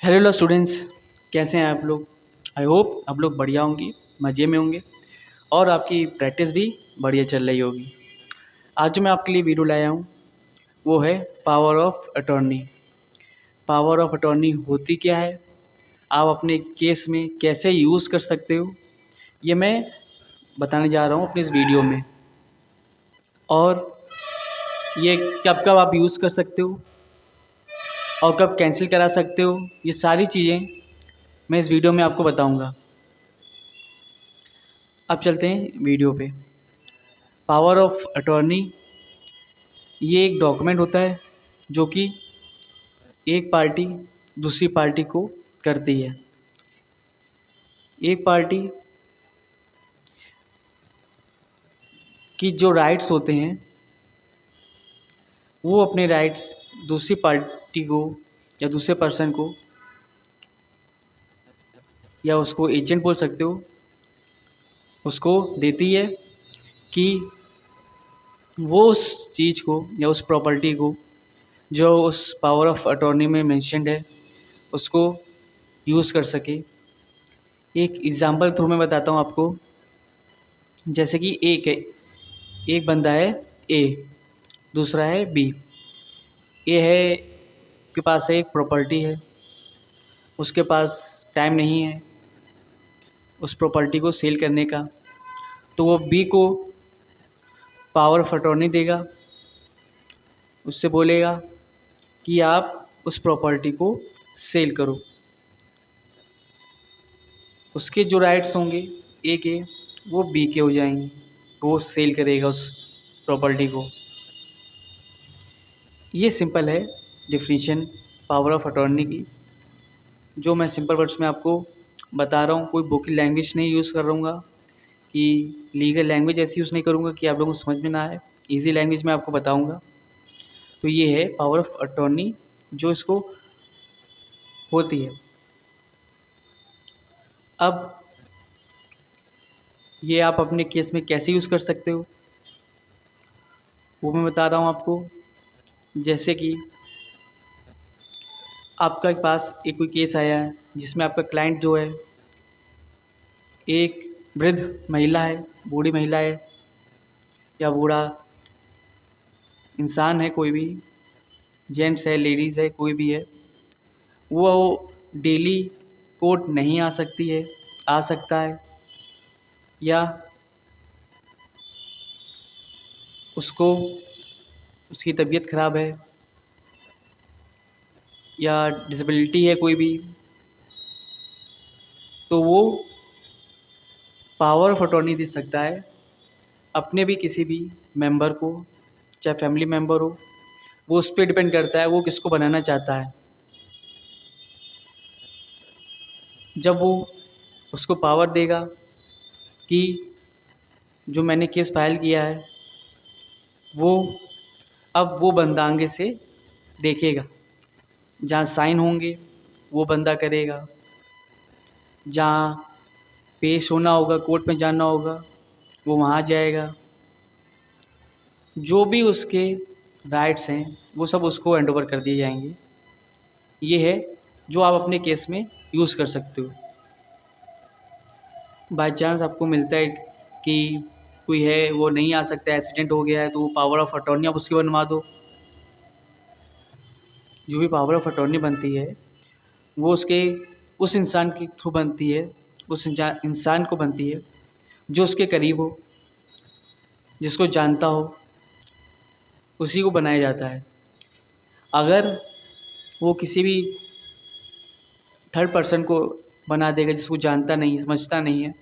Hello students, कैसे हैं आप लोग। आई होप आप लोग बढ़िया होंगे, मज़े में होंगे और आपकी प्रैक्टिस भी बढ़िया चल रही होगी। आज जो मैं आपके लिए वीडियो लाया हूँ वो है power of attorney. Power of attorney होती क्या है, आप अपने केस में कैसे यूज़ कर सकते हो, ये मैं बताने जा रहा हूँ अपने इस वीडियो में। और ये कब कब आप यूज़ कर सकते हो और कब कैंसिल करा सकते हो, ये सारी चीज़ें मैं इस वीडियो में आपको बताऊँगा। अब चलते हैं वीडियो पे। पावर ऑफ अटॉर्नी ये एक डॉक्यूमेंट होता है जो कि एक पार्टी दूसरी पार्टी को करती है। एक पार्टी की जो राइट्स होते हैं वो अपने राइट्स दूसरी पार्टी को या दूसरे पर्सन को, या उसको एजेंट बोल सकते हो, उसको देती है कि वो उस चीज़ को या उस प्रॉपर्टी को जो उस पावर ऑफ अटॉर्नी में मेंशन्ड है उसको यूज़ कर सके। एक एग्ज़ाम्पल थ्रू मैं बताता हूँ आपको। जैसे कि एक बंदा है ए, दूसरा है बी। ए है के पास है एक प्रॉपर्टी है, उसके पास टाइम नहीं है उस प्रॉपर्टी को सेल करने का, तो वो बी को पावर ऑफ अटॉर्नी देगा। उससे बोलेगा कि आप उस प्रॉपर्टी को सेल करो। उसके जो राइट्स होंगे ए के वो बी के हो जाएंगे, वो सेल करेगा उस प्रॉपर्टी को। ये सिंपल है डिफिनीशन पावर ऑफ अटॉर्नी की, जो मैं सिंपल वर्ड्स में आपको बता रहा हूँ। कोई बुक की लैंग्वेज नहीं यूज़ कर रहूँगा कि लीगल लैंग्वेज ऐसी यूज़ नहीं करूँगा कि आप लोगों को समझ में ना आए। इजी लैंग्वेज में आपको बताऊँगा। तो ये है पावर ऑफ अटॉर्नी जो इसको होती है। अब ये आप अपने केस में कैसे यूज़ कर सकते हो वो मैं बता रहा हूँ आपको। जैसे कि आपका पास एक कोई केस आया है जिसमें आपका क्लाइंट जो है एक वृद्ध महिला है, बूढ़ी महिला है या बूढ़ा इंसान है, कोई भी जेंट्स है, लेडीज़ है, कोई भी है, वो डेली कोर्ट नहीं आ सकती है, आ सकता है, या उसको उसकी तबीयत ख़राब है या डिसेबिलिटी है कोई भी, तो वो पावर ऑफ अटॉर्नी दे सकता है अपने भी किसी भी मेंबर को, चाहे फैमिली मेंबर हो। वो उस पर डिपेंड करता है वो किसको बनाना चाहता है। जब वो उसको पावर देगा कि जो मैंने केस फाइल किया है वो अब वो बंदा आगे से देखेगा, जहाँ साइन होंगे वो बंदा करेगा, जहाँ पेश होना होगा, कोर्ट में जाना होगा, वो वहाँ जाएगा। जो भी उसके राइट्स हैं वो सब उसको हैंड ओवर कर दिए जाएंगे। ये है जो आप अपने केस में यूज़ कर सकते हो। बाई चांस आपको मिलता है कि कोई है वो नहीं आ सकता, एक्सीडेंट हो गया है, तो वो पावर ऑफ अटॉर्नी आप उसकी बनवा दो। जो भी पावर ऑफ अटॉर्नी बनती है वो उसके उस इंसान के थ्रू बनती है, उस इंसान को बनती है जो उसके करीब हो, जिसको जानता हो, उसी को बनाया जाता है। अगर वो किसी भी थर्ड पर्सन को बना देगा जिसको जानता नहीं, समझता नहीं है,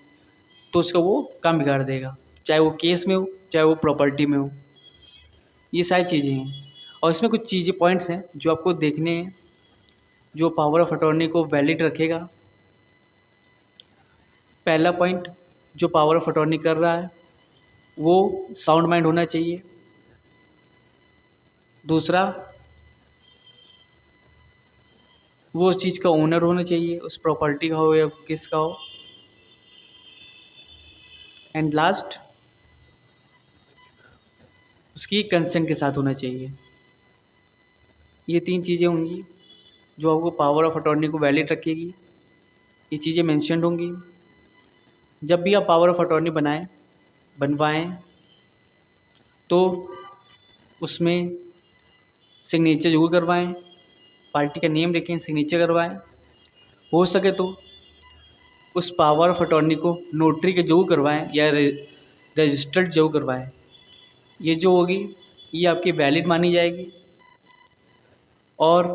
तो उसका वो काम बिगाड़ देगा, चाहे वो केस में हो चाहे वो प्रॉपर्टी में हो। ये सारी चीज़ें हैं और इसमें कुछ चीज़ें पॉइंट्स हैं जो आपको देखने हैं जो पावर ऑफ अटॉर्नी को वैलिड रखेगा। पहला पॉइंट, जो पावर ऑफ अटॉर्नी कर रहा है वो साउंड माइंड होना चाहिए। दूसरा, वो उस चीज़ का ओनर होना चाहिए, उस प्रॉपर्टी का हो या किसका हो। एंड लास्ट, उसकी कंसेंट के साथ होना चाहिए। ये तीन चीज़ें होंगी जो आपको पावर ऑफ अटॉर्नी को वैलिड रखेगी, ये चीज़ें मेंशन होंगी। जब भी आप पावर ऑफ अटॉर्नी बनवाएं तो उसमें सिग्नेचर जरूर करवाएं, पार्टी का नेम लिखें, सिग्नेचर करवाएं। हो सके तो उस पावर ऑफ अटॉर्नी को नोटरी के जरूर करवाएं या रजिस्टर्ड जरूर करवाएं। ये जो होगी ये आपकी वैलिड मानी जाएगी। और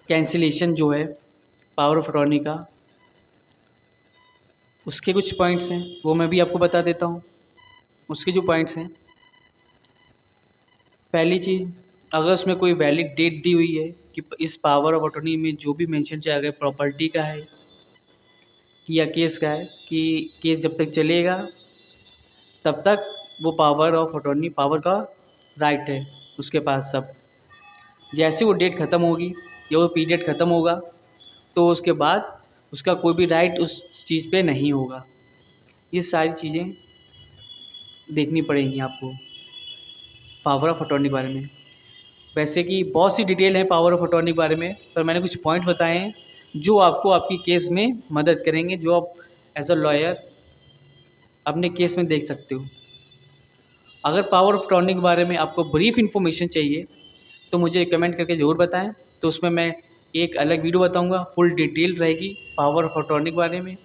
कैंसिलेशन जो है पावर ऑफ अटॉर्नी का, उसके कुछ पॉइंट्स हैं, वो मैं भी आपको बता देता हूँ। उसके जो पॉइंट्स हैं, पहली चीज़, अगर उसमें कोई वैलिड डेट दी हुई है कि इस पावर ऑफ अटॉर्नी में जो भी मेंशन किया गया प्रॉपर्टी का है कि या केस का है कि केस जब तक चलेगा तब तक वो पावर ऑफ अटॉर्नी, पावर का राइट है उसके पास सब। जैसे वो डेट ख़त्म होगी या वो पीरियड ख़त्म होगा तो उसके बाद उसका कोई भी राइट उस चीज़ पे नहीं होगा। ये सारी चीज़ें देखनी पड़ेंगी आपको पावर ऑफ अटॉर्नी के बारे में। वैसे कि बहुत सी डिटेल है पावर ऑफ अटॉर्नी के बारे में, पर मैंने कुछ पॉइंट बताए हैं जो आपको आपकी केस में मदद करेंगे, जो आप एज अ लॉयर अपने केस में देख सकते हो। अगर पावर ऑफ अटॉर्नी के बारे में आपको ब्रीफ इन्फॉर्मेशन चाहिए तो मुझे कमेंट करके ज़रूर बताएं, तो उसमें मैं एक अलग वीडियो बताऊंगा, फुल डिटेल रहेगी पावर ऑफ अटॉर्नी के बारे में।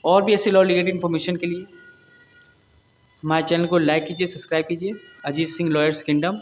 और भी ऐसे लॉ रिलेटेड इन्फॉर्मेशन के लिए हमारे चैनल को लाइक कीजिए, सब्सक्राइब कीजिए। Ajit Singh lawyers kingdom.